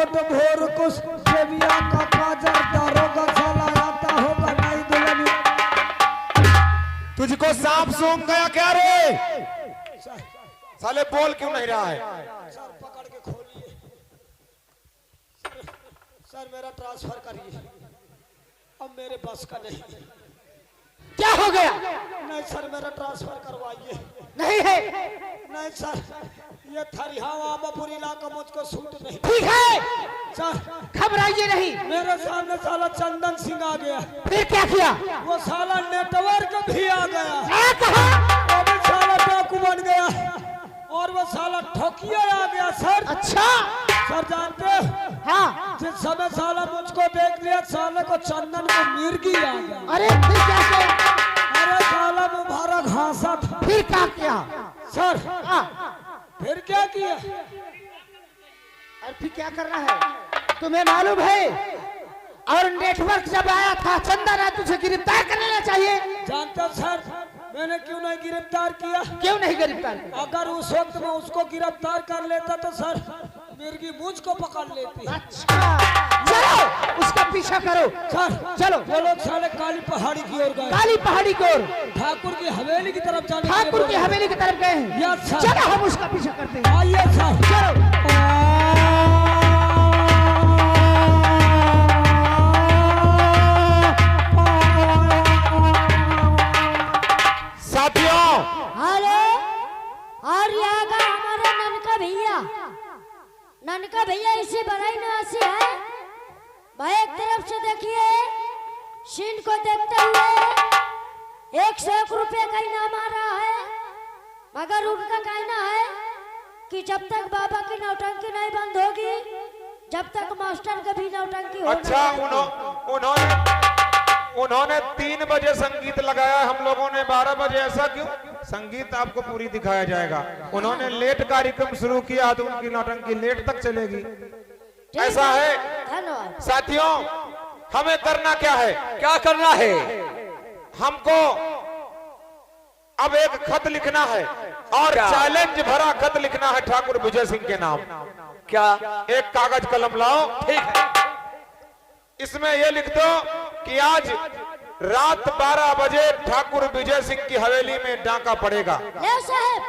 Note भोर कुछ सेविया का काजर दारोगा साला आता होगा नई दुल्हन। तुझको सांप सूंघ गया क्या रे? साले बोल क्यों नहीं रहा है? सर पकड़ के खोलिए। सर मेरा ट्रांसफर करिए, अब मेरे बस का नहीं। क्या हो गया? नहीं सर मेरा ट्रांसफर करवाइए। नहीं है। नहीं सर ये थरियावा आमापुर इलाका मुझको सूट नहीं। ठीक है सर घबराइए नहीं। मेरे सामने साला चंदन सिंह आ गया। फिर क्या किया? वो साला नेटवर्क भी आ गया। कहा? वो भी साला डाकू बन गया और वो साला ठोकिया आ गया। सर अच्छा सर जानते हो हाँ। जिस समय साला मुझको देख लिया साले को चंदन को मिर्गी आ गया। अरे फिर क्या किया? अरे साला मुबारक घासा था। फिर क्या किया? सर हाँ। फिर क्या किया? और फिर क्या करना है तुम्हें मालूम है? और नेटवर्क जब आया था चंदन ने तुझे गिरफ्तार कर लेना चाहिए। जानते हो सर मैंने क्यों नहीं गिरफ्तार किया? क्यों नहीं गिरफ्तार किया? अगर उस वक्त में उसको गिरफ्तार कर लेता तो सर मिर्गी मुझको पकड़ लेती। अच्छा चलो उसका पीछा करो। सर चलो वो लोग साले काली पहाड़ी की ओर गए। काली पहाड़ी की ओर ठाकुर की हवेली की तरफ जाने। ठाकुर की हवेली की तरफ गए हैं। Yes sir. चलो हम उसका पीछा करते हैं। आइए सर। चलो साथियों हेलो और यहाँ का हमारा ननका भैया इसी बड़ाई निवासी है भाई। एक तरफ से देखिए सीन को देखते हुए 101 रुपये का इनाम आ रहा है, मगर उनका कहना है कि जब तक बाबा की नौटंकी नहीं बंद होगी जब तक मास्टर का भी नौटंकी होगी। अच्छा उन्होंने 3 बजे संगीत लगाया, हम लोगों ने 12 बजे। ऐसा क्यों? संगीत आपको पूरी दिखाया जाएगा। उन्होंने लेट कार्यक्रम शुरू किया तो उनकी नौटंकी लेट तक चलेगी। ऐसा है। धन्यवाद साथियों हमें करना क्या है? क्या करना है? हमको अब एक खत लिखना है और क्या? चैलेंज भरा खत लिखना है ठाकुर विजय सिंह के नाम। क्या? एक कागज कलम लाओ। ठीक है। इसमें यह लिख दो कि आज रात 12 बजे ठाकुर विजय सिंह की हवेली में डाका पड़ेगा। ले साहब।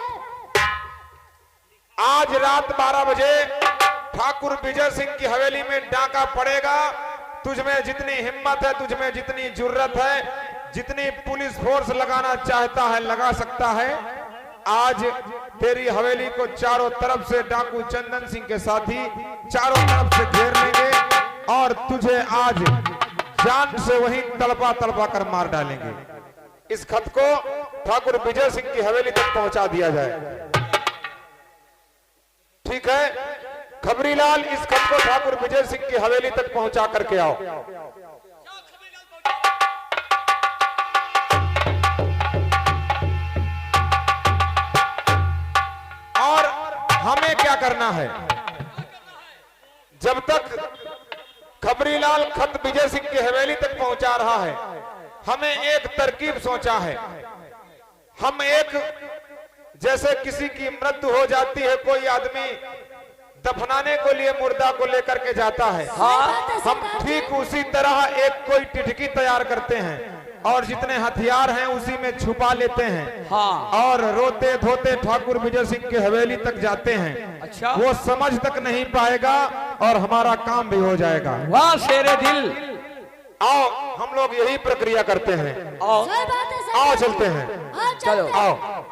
आज रात 12 बजे ठाकुर विजय सिंह की हवेली में डाका पड़ेगा। तुझमें जितनी हिम्मत है, तुझमें जितनी जुर्रत है, जितनी पुलिस फोर्स लगाना चाहता है लगा सकता है। आज तेरी हवेली को चारों तरफ से डाकू चंदन सिंह के साथी चारों तरफ से घेर लेंगे और तुझे आज जान से वहीं तड़पा तड़पा कर मार डालेंगे। इस खत को ठाकुर विजय सिंह की हवेली तक पहुंचा दिया जाए। ठीक है खबरीलाल, इस खत को ठाकुर विजय सिंह की हवेली तक पहुंचा करके आओ। और हमें क्या करना है? जब तक खबरीलाल खत विजय सिंह की हवेली तक पहुंचा रहा है, हमें एक तरकीब सोचा है। हम एक जैसे किसी की मृत्यु हो जाती है, कोई आदमी दफनाने को लिए मुर्दा को लेकर के जाता है, हाँ। हम ठीक उसी तरह एक कोई टिटकी तैयार करते हैं और जितने हथियार हैं उसी में छुपा लेते हैं। हाँ। और रोते धोते ठाकुर विजय सिंह की हवेली तक जाते हैं। अच्छा। वो समझ तक नहीं पाएगा और हमारा काम भी हो जाएगा। वाह शेरे दिल। आओ हम लोग यही प्रक्रिया करते हैं। आओ सही बात है, सही आओ बात है। चलते हैं। हाँ, चलो। चलते हैं। आओ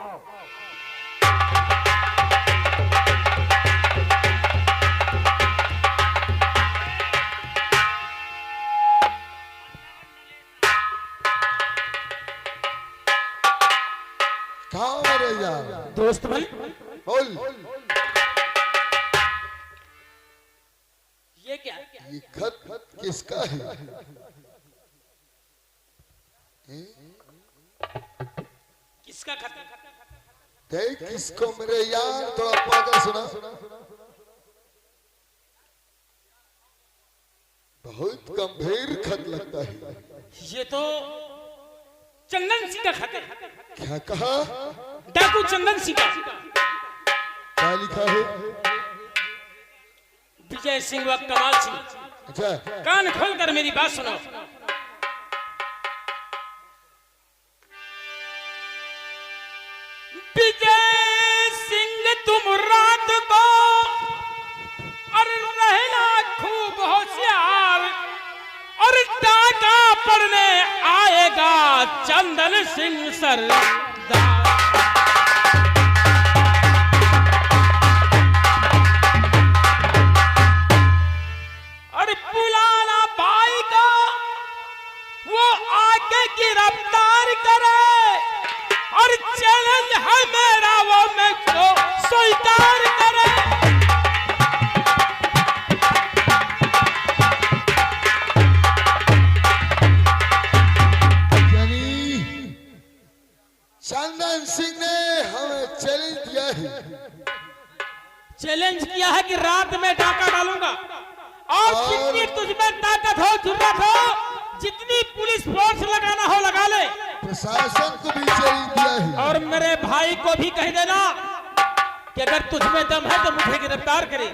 कहाँ मेरे यार दोस्त भाई बोल। ये क्या? ये खत किसका है? किसका खत? देख किसको मेरे यार थोड़ा पागल सुना। बहुत गंभीर खत लगता है। ये तो चंदन सिंह का खत है। क्या कहा? डाकू चंदन सिंह का। क्या लिखा है? विजय सिंह व कमाल सिंह, अच्छा कान खोलकर मेरी बात सुनो। विजय सिंह तुम रात को और रहना खूब होशियार, और डाका पड़ने आएगा चंदन सिंह सरदार। और बुलाना भाई को, वो आके गिरफ्तार करे, और चैलेंज है मेरा वो मैं को स्वीकार करे। यानी चंदन सिंह ने हमें चैलेंज दिया है। चैलेंज किया है कि रात में डाका डालूंगा, और जितनी तुझमें ताकत हो, जुर्रत हो, जितनी पुलिस फोर्स लगाना हो लगा ले। प्रशासन को भी चैलेंज दिया है। और मेरे भाई को भी कह देना कि अगर तुझमें दम है तो मुझे गिरफ्तार करे।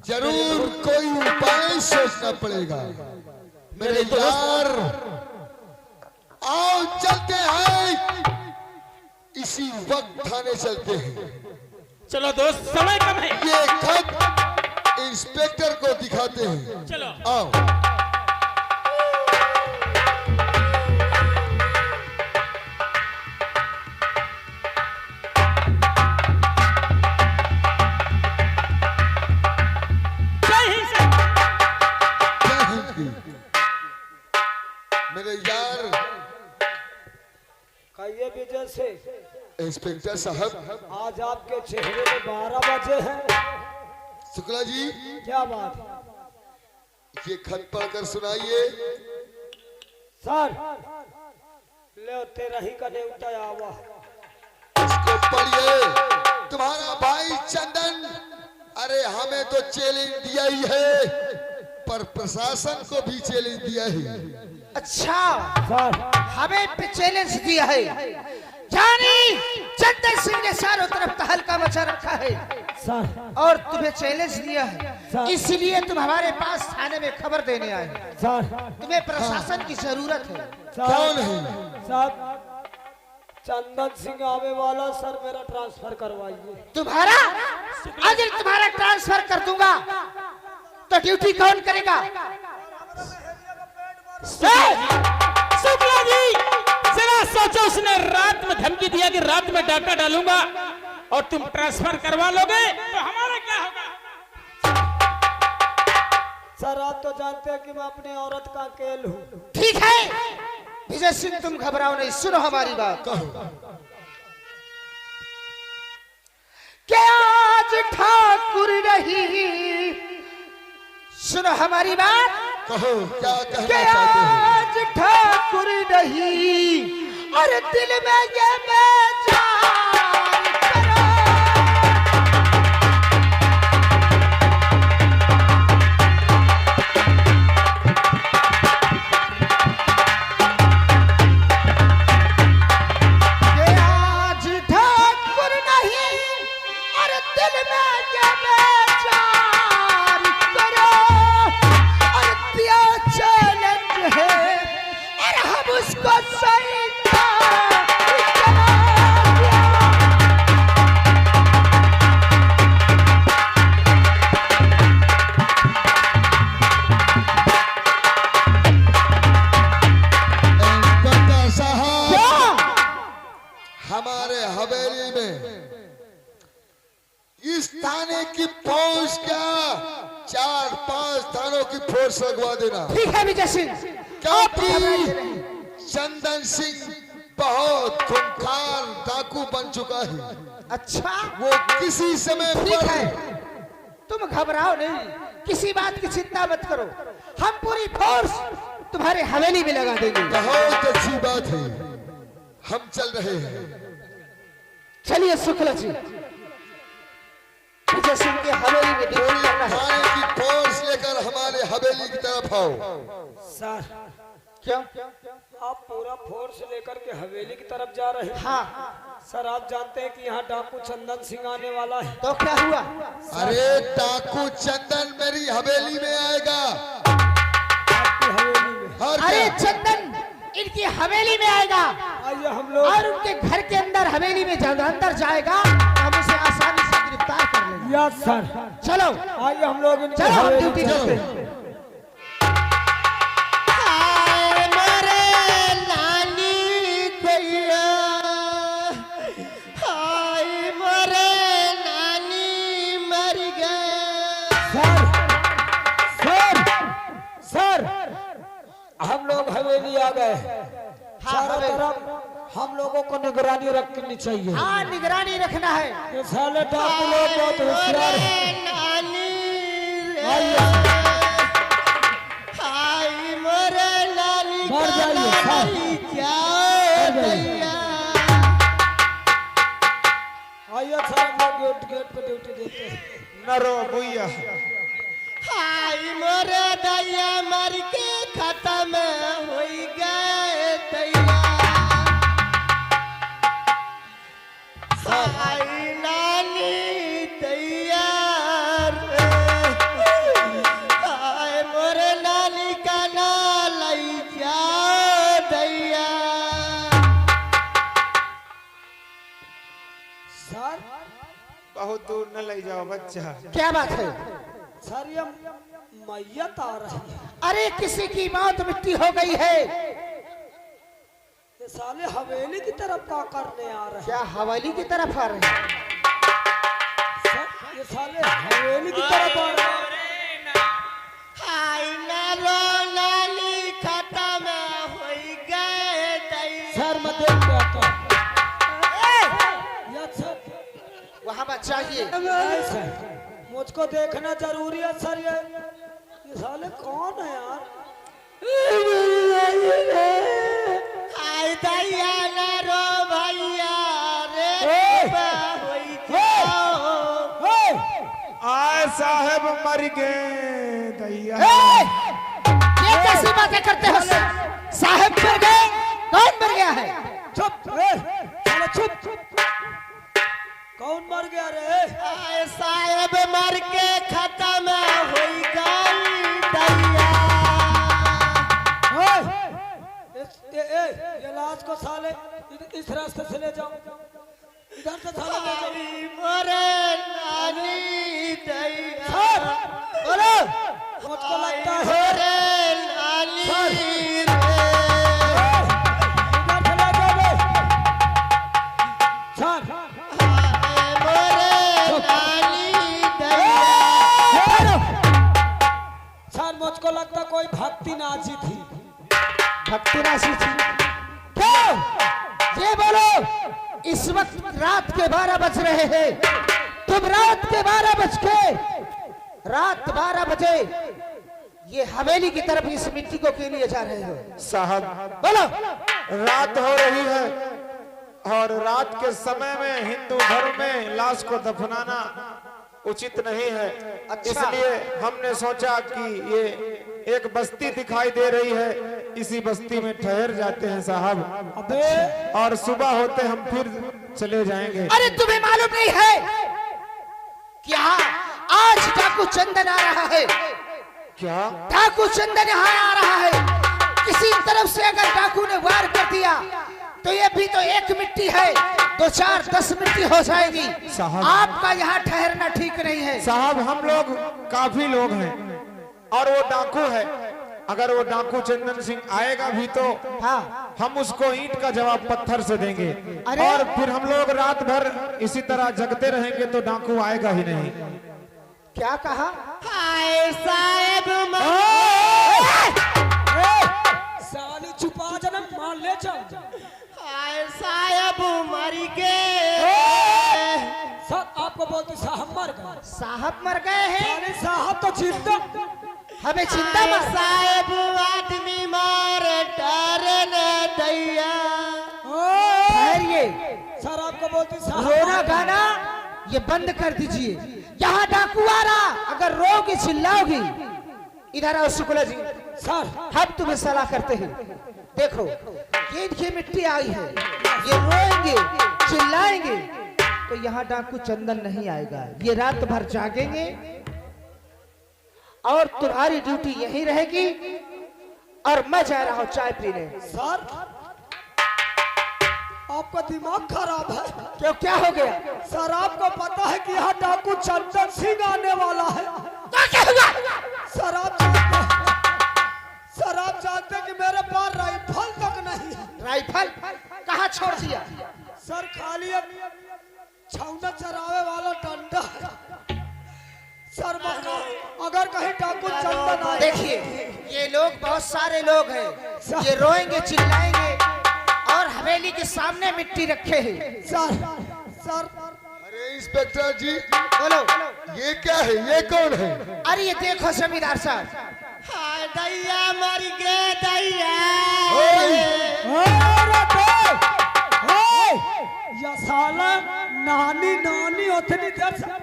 जरूर कोई उपाय सोचना पड़ेगा मेरे यार। आओ चलते हैं, इसी वक्त थाने चलते हैं। चलो दोस्त, समय कम है। ये खत इंस्पेक्टर को दिखाते हैं। चलो आओ। जय हिंद सर। जय हिंद की। मेरे यार कहिए विजय से, इंस्पेक्टर साहब, आज आपके चेहरे में 12 बजे हैं। शुक्ला जी क्या बात है? ये खत पढ़कर सुनाइए। सर ले तेरा ही का नेवता आवा। इसको पढ़िए। तुम्हारा भाई चंदन, अरे हमें तो चैलेंज दिया ही है, पर प्रशासन को भी चैलेंज दिया है। अच्छा, सर हमें पे चैलेंज दिया है, यानी चंदन सिंह ने चारों तरफ तहलका मचा रखा है सर और तुम्हें चैलेंज दिया सर। है, इसलिए तुम हमारे पास थाने में खबर देने आए हैं। सर तुम्हें प्रशासन की जरूरत है। कौन है? सर चंदन सिंह आवे वाला, सर मेरा ट्रांसफर करवाइए। तुम्हारा अगर तुम्हारा ट्रांसफर कर दूंगा तो ड्यूटी कौन करेगा? शुक्ला जी, जरा सोचो, उसने रात में धमकी दिया कि रात में डाका डालूंगा और तुम ट्रांसफर करवा लोगे तो हमारा क्या होगा? सर आप तो जानते हैं कि मैं अपनी औरत का अकेल हूँ। ठीक है विजय सिंह, तुम घबराओ नहीं, सुनो हमारी बात। क्या आज ठाकुर रही, सुनो हमारी बात। कहो क्या कहना क्या चाहते हो? आज ठाकुर रही और दिल में ये बेजार करो। ये आज ठाकुर नहीं और दिल में ये बेजार करो, और दिया चैलेंज है और हम उसको सही इंस्पेक्टर साहब, हमारे हवेली में इस थाने की फौज क्या 4-5 थानों की फोर्स लगवा देना, ठीक है विजय सिंह। क्योंकि चंदन सिंह बहुत खूंखार डाकू बन चुका है। अच्छा वो किसी समय ठीक है, पर तुम घबराओ नहीं, किसी बात की चिंता मत करो, हम पूरी फोर्स तुम्हारे हवेली में लगा देंगे। बहुत अच्छी बात है, हम चल रहे हैं। चलिए शुक्ला जी, विजय सिंह की हवेली में ड्यूटी पूरी करना है। थाने की फोर्स लेकर हमारे हवेली की तरफ आओ। सर क्यों? आप पूरा फोर्स लेकर के हवेली की तरफ जा रहे हैं। हाँ, सर आप जानते हैं कि यहाँ डाकू चंदन सिंह आने वाला है। तो क्या हुआ? अरे डाकू चंदन मेरी हवेली में आएगा। आपकी हवेली में? और अरे क्या? चंदन इनकी हवेली में आएगा आइए हम लोग। और उनके घर के अंदर हवेली में जब अंदर जाएगा तो हम उसे आसानी से गिरफ्तार कर लेंगे। Yes sir. चलो आइए हम लोग इनकी चलो, हम हवेली ड्यूटी चलते करते हैं। सर हम लोग हवेली आ गए। चारों तरफ हम लोगों को निगरानी रखनी चाहिए। हाँ, निगरानी रखना है। ये साले डाकू लोग बहुत होशियार हैं। आइए मर जाइए सर। मर जाइए। आइए सर हम लोग गेट पे ड्यूटी देते हैं। नरो भैया मर के खत्म हो गए तैयार। नानी तैयार। मोरे नानी का नाल जा दैया। सर बहुत दूर न ले जाओ बच्चा। क्या बात है? सर ये मैयत आ रही है। अरे किसी की मौत मिट्टी हो गई है। ये साले हवेली की तरफ क्या करने आ रहे हैं? क्या हवेली की तरफ आ रहे हैं? सर ये साले हवेली की तरफ आ रहे हैं। सर मैं देख के आता हूं। Yes sir. वहाँ बात चाहिए। नहीं सर मुझको देखना जरूरी है सर। ये साले कौन है यार? आए साहब मर गए दैया। ये कैसी बातें करते हो? साहब मर गए? कौन मर गया है? चुप साले चुप। कौन मर गया रे? साहब मर के खत्म हो गई दैया। ये लाश को साले इस रास्ते से ले जाओ। इधर से साले ले जाओ। मोरे नानी दैया। सर बोलो। मुझको लगता है मोरे नानी सर। रे। इधर से ले जाओ बे। सर सर मुझको लगता कोई भक्ति नाची थी। भक्ति राशि थी। क्यों? ये बोलो, इस वक्त रात के 12 बज रहे हैं। तुम रात के 12 बजे ये हवेली की तरफ इस मिट्टी को क्यों लिए जा रहे हो? साहब बोलो। रात हो रही है और रात के समय में हिंदू धर्म में लाश को दफनाना उचित नहीं है। अच्छा। इसलिए हमने सोचा कि ये एक बस्ती दिखाई दे रही है, इसी बस्ती में ठहर जाते हैं साहब। अबे और सुबह होते हम फिर चले जाएंगे। अरे तुम्हें मालूम नहीं है कि यहाँ आज डाकू चंदन आ रहा है? क्या? डाकू चंदन यहाँ आ रहा है। किसी तरफ से अगर डाकू ने वार कर दिया तो ये भी तो एक मिट्टी है, 2 4 10 मिट्टी हो जाएगी। साहब। आपका यहाँ ठहरना ठीक नहीं है। साहब हम लोग काफी लोग हैं और वो डाकू है। अगर वो डाकू चंदन सिंह आएगा भी तो हाँ। हम उसको ईंट का जवाब पत्थर से देंगे। अरे। और फिर हम लोग रात भर इसी तरह जगते रहेंगे तो डाकू आएगा ही नहीं। क्या कहा? साली छुपा जन्म मान ले चल। साहब मर गए। सर आपको बोलते साहब मर गए। साहब मर गए हैं? साले साहब तो जिंदा। हमें चिंता मत। साहब आदमी मार डरने दैया। ठहरिए। सर आपको बोलते साहब रोना गाना ये बंद कर दीजिए। यहाँ डाकू आ रहा, अगर रोगी चिल्लाओगी इधर आओ शुक्ला जी। सर हम तुम्हें सलाह करते हैं, देखो ये इनकी मिट्टी आई है, ये रोएंगे चिल्लाएंगे तो यहाँ डाकू चंदन नहीं आएगा। ये रात भर जागेंगे और तुम्हारी ड्यूटी यही रहेगी और मैं जा रहा हूँ चाय पीने। सर आपका दिमाग खराब है। क्यों, क्या हो गया? सर आपको पता है कि यहाँ डाकू चंदन सिंह आने वाला है। तो क्या हुआ? सर आप जानते कि मेरे पास राइफल तक नहीं है। राइफल कहाँ छोड़ दिया? सर खाली एक छौना चरावे वाला डंडा है। सर अगर कहीं डाकू चंदन आए। देखिए ये लोग बहुत सारे लोग हैं, ये रोएंगे चिल्लाएंगे और हवेली के सामने मिट्टी रखे हैं। सर अरे इंस्पेक्टर जी, बोलो। ये क्या है? ये कौन है? अरे ये देखो जमींदार साहब। हाय दैया मर गए दैया। या साला नानी नानी उतनी देर से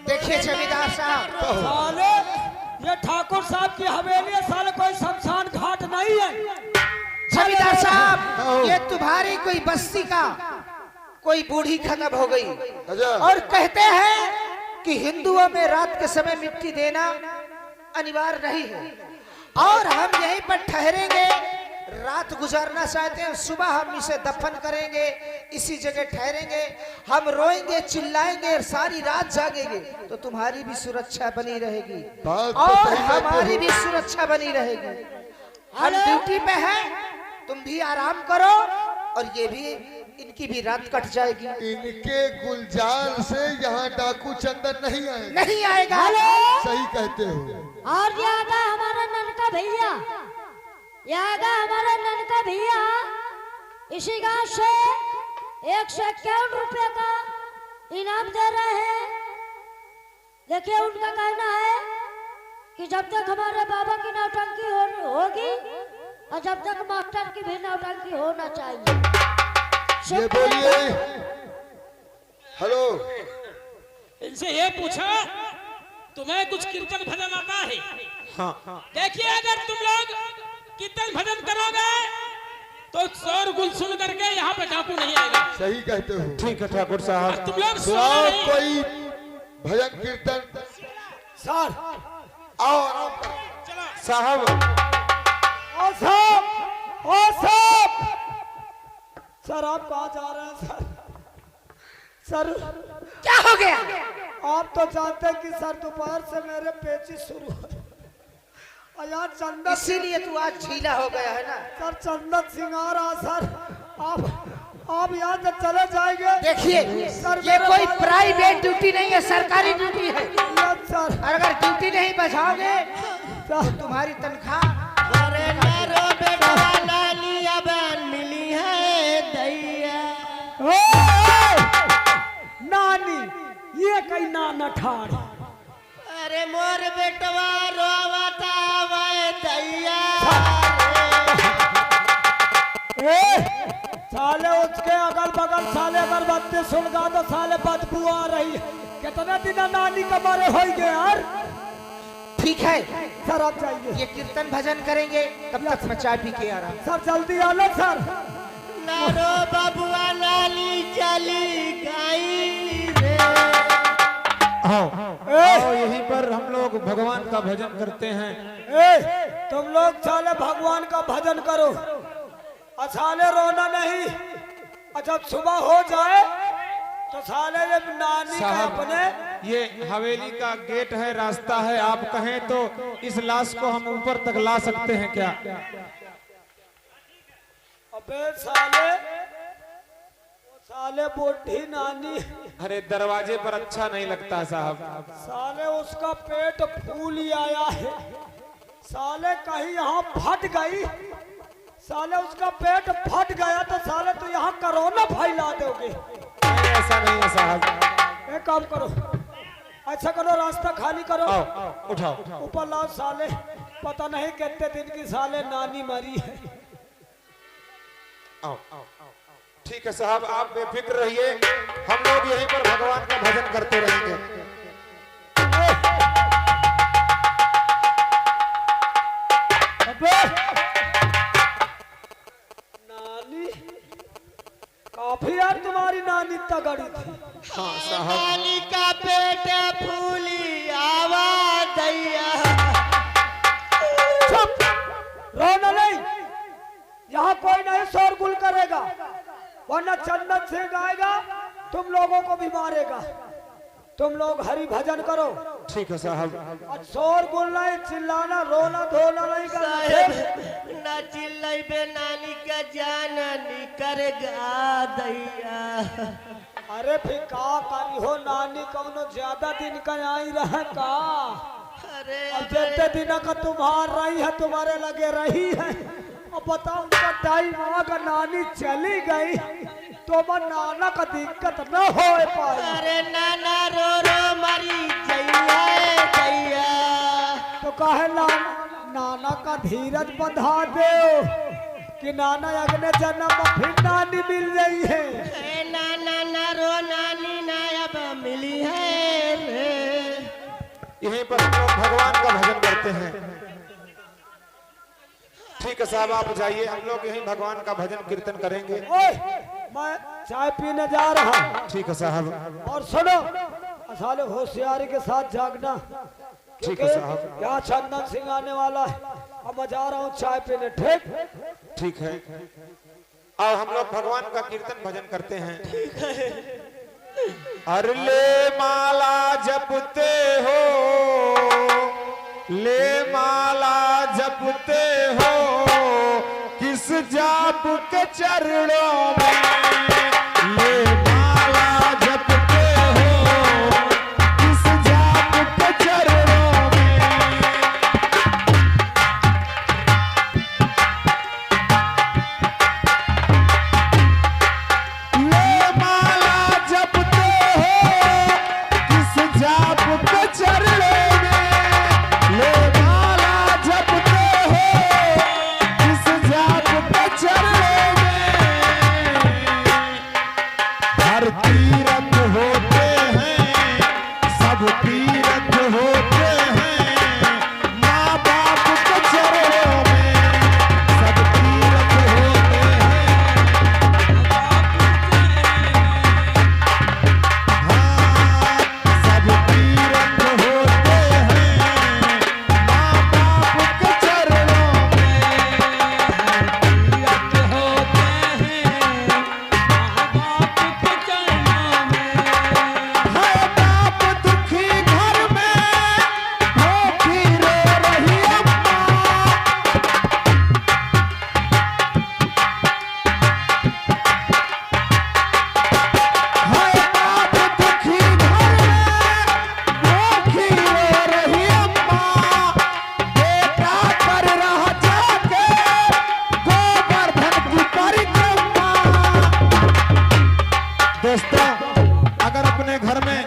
देखिए जमींदार साहब, साले ये ठाकुर साहब की हवेली है, साले कोई शमशान घाट नहीं है। जमींदार साहब ये तुम्हारी कोई बस्ती का कोई बूढ़ी खत्म हो गई अच्छा। और कहते हैं कि हिंदुओं में रात के समय मिट्टी देना अनिवार्य नहीं है और हम यहीं पर ठहरेंगे, रात गुजारना चाहते हैं, सुबह हम इसे दफन करेंगे, इसी जगह ठहरेंगे, हम रोएंगे चिल्लाएंगे सारी रात जागेंगे तो तुम्हारी भी सुरक्षा बनी रहेगी बात तो और सही कहते हमारी हो। भी सुरक्षा बनी रहेगी। हम ड्यूटी पे हैं, तुम भी आराम करो और ये भी इनकी भी रात कट जाएगी। इनके गुलजार से यहाँ डाकू चंदन नहीं आएगा। नहीं आएगा। सही कहते हो। और ये आगा हमारा ननका भैया, ये आगा हमारा ननका भैया इसी गांव से 151 रुपए का इनाम दे रहे हैं। देखिए उनका कहना है कि जब तक हमारे बाबा की नौटंकी होगी और जब तक मास्टर की भी नौटंकी होना चाहिए। ये बोलिए। हेलो, इनसे ये पूछा तुम्हें कुछ कीर्तन भजन आता है? हाँ। देखिए अगर तुम लोग कीर्तन भजन करोगे तो शोर गुल सुन करके यहाँ पे डाकू नहीं आएगा। सही कहते हो। ठीक है ठाकुर साहब। तुम लोग सुनाओ सुनो। कोई भजन कीर्तन। सर आओ आराम करो। चलो साहब सर आप कहाँ जा रहे हैं? सर क्या हो गया? आप तो जानते हैं कि सर दोपहर से मेरे पेची शुरू है और यहाँ चंदन, इसीलिए तू आज झीला हो गया है ना। सर चंदन सिंगार सर आप यहाँ से चले जाएंगे। देखिए सर ये मेरा कोई बाल- प्राइवेट ड्यूटी नहीं है, सरकारी ड्यूटी है यस सर। और अगर ड्यूटी नहीं बजाओगे तो सर तुम्हारी तनख्वाह मिली है दैया। नानी ये कई नाना ठाड़। अरे मोर बेटवा रोवता वै दैया। साले उसके अगल बगल साले अगरबत्ती सुलगा तो साले बदबू आ रही है। कितने दिन नानी कमरे हो गए यार। ठीक है। सर आप जाइए। ये कीर्तन भजन करेंगे तब तक मैं चाय पी के आ रहा हूं। सर जल्दी आना सर। नारो बबुआ नाली चली गई रे। आओ यहीं पर हम लोग भगवान का भजन करते हैं। तुम लोग साले भगवान का भजन करो और साले रोना नहीं। और जब सुबह हो जाए तो साले जब नानी का साहब अपने ये हवेली का गेट है, रास्ता है, आप कहें तो इस लाश को हम ऊपर तक ला सकते हैं क्या? अबे साले बूढ़ी नानी, अरे दरवाजे पर अच्छा नहीं लगता साहब। साले उसका पेट फूल ही आया है। साले कहीं यहाँ फट गई, साले उसका पेट फट गया तो साले तो यहाँ कोरोना फैला दोगे। नहीं, ऐसा नहीं है साहब। एक काम करो, ऐसा करो रास्ता खाली करो, आओ, आओ, उठाओ। ऊपर लाओ। साले पता नहीं कितने दिन की साले नानी मरी है। आओ, आओ, आओ। ठीक है साहब, आप बेफिक्र रहिए, हम लोग यहीं पर भगवान का भजन करते रहेंगे। अबे नानी काफी यार तुम्हारी नानी तगड़ी थी। हाँ साहब नानी का पेट फूली आवाज दैया। चुप रोना नहीं, यहाँ कोई नहीं शोरगुल करेगा, वरना चंदन सिंह आएगा तुम लोगों को भी मारेगा। तुम लोग हरि भजन करो। ठीक है साहब। और शोरगुल नहीं, चिल्लाना रोना धोना नहीं करना। ना चिल्लाइबे नानी का जान निकरेगा दैया। अरे फिर का करी हो नानी, कौनो ज्यादा दिन का आई रहे का? अरे अब जितने दिन का तुम्हार रही है तुम्हारे लगे रही है। अब बताओ उनका टाइम आगा नानी चली गई तो मन नाना का दिक्कत न हो पाए। अरे नाना रो रो मरी जइया जइया। तो कहे नाना का धीरज बंधा दो कि नाना अगले जन्म में फिर नानी मिल गई है। ए नाना ना रो नानी ना अब मिली है रे। यहीं पर हम लोग भगवान का भजन करते हैं। ठीक है साहब आप जाइए, हम लोग यहीं भगवान का भजन कीर्तन करेंगे। ओए मैं चाय पीने जा रहा हूँ। ठीक है साहब। और सुनो साले होशियारी के साथ जागना, ठीक है साहब। क्योंकि यहाँ चंदन सिंह आने वाला है। अब मैं जा रहा हूँ चाय पीने। ठीक ठीक है और हम लोग भगवान का कीर्तन भजन करते हैं। अरले माला जपते हो, ले माला जपते हो, किस जाप के चरणों में ले माला जपते हो, किस जाप के चरणों में। ले माला जपते हो, किस जाप के चरणों में, ले माला जपते हो, किस जाप के चरणों में। हर तीरथ होते हैं, सब तीरथ होते हैं, माँ बाप के चरणों में सब तीरथ होते हैं। हाँ, सब तीरथ होते हैं, माँ बाप के चरणों है। बाप दुखी घर में भूखी रो रही अम्मा। है बाप दुखी घर में भूखी रो रही अम्मा। बेटा कर रहा जाके गोवर्धन की परिक्रमा। दोस्तों अगर अपने घर में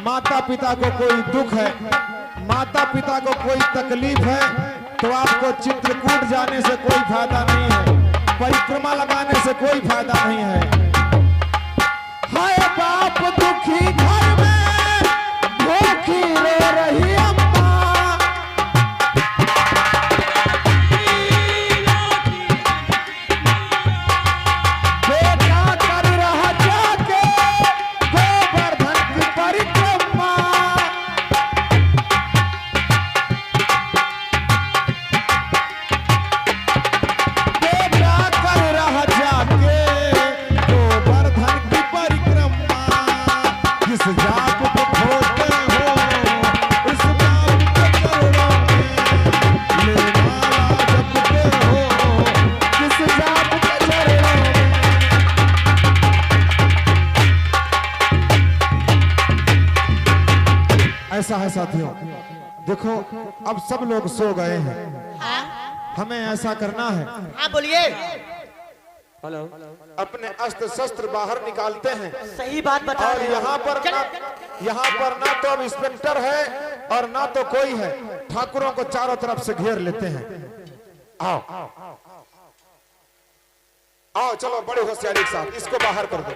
माता पिता को कोई दुख है, माता पिता को कोई तकलीफ है, तो आपको चित्रकूट जाने से कोई फायदा नहीं है, परिक्रमा लगाने से कोई फायदा नहीं है। हाय बाप दुखी घर में भूखी रो रही अम्मा। बेटा कर रहा जाके गोवर्धन की परिक्रमा। बेटा कर रहा जाके गोवर्धन की परिक्रमा। जिस जाप को खोते हो उस बाप के चरणों में ले माला जपते हो, किस जाप के चरणों में। ऐसा है साथियों, देखो अब सब लोग सो गए हैं, हमें ऐसा करना है। हाँ बोलिए। अपने अस्त्र शस्त्र बाहर निकालते हैं सही बात बता और रहे हो। यहाँ पर ना तो अब इंस्पेक्टर है और ना तो कोई है, ठाकुरों को चारों तरफ से घेर लेते हैं। आओ आओ चलो बड़ी होशियारी के साथ इसको बाहर कर दो।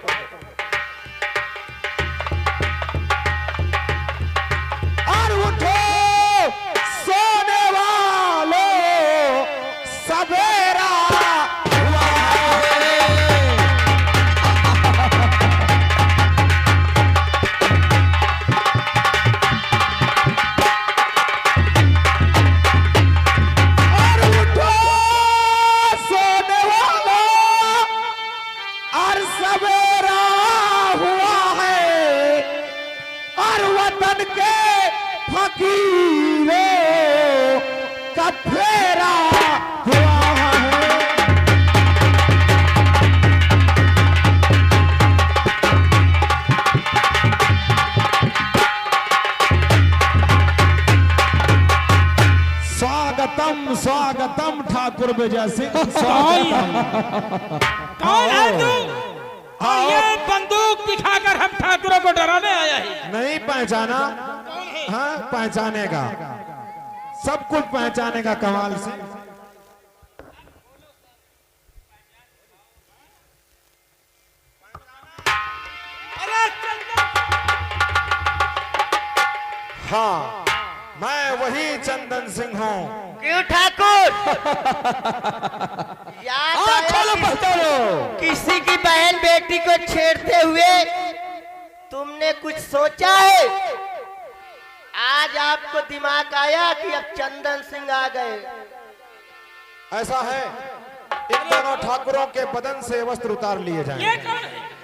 और उठो सोने वालों, सवेरा हुआ है। और उठो सोने वालों, और सवेरा हुआ है, और वतन के फकीरों का फेरा हुआ है। स्वागतम स्वागतम ठाकुर विजय सिंह, स्वागतम। कौन है तू? और ये बंदूक दिखाकर हम ठाकुरों को डराने आया है। नहीं पहचाना? कौन है? हाँ, पहचानेगा, सब कुछ पहचानेगा कमाल से। अरे चंदन! हाँ, मैं वही चंदन सिंह हूँ। क्यों ठाकुर? याद आया किसी की बहन बेटी को छेड़ते हुए तुमने कुछ सोचा है? आज आपको दिमाग आया कि अब चंदन सिंह आ गए। ऐसा है, इन दोनों ठाकुरों के बदन से वस्त्र उतार लिए ये जाएंगे। कौन है?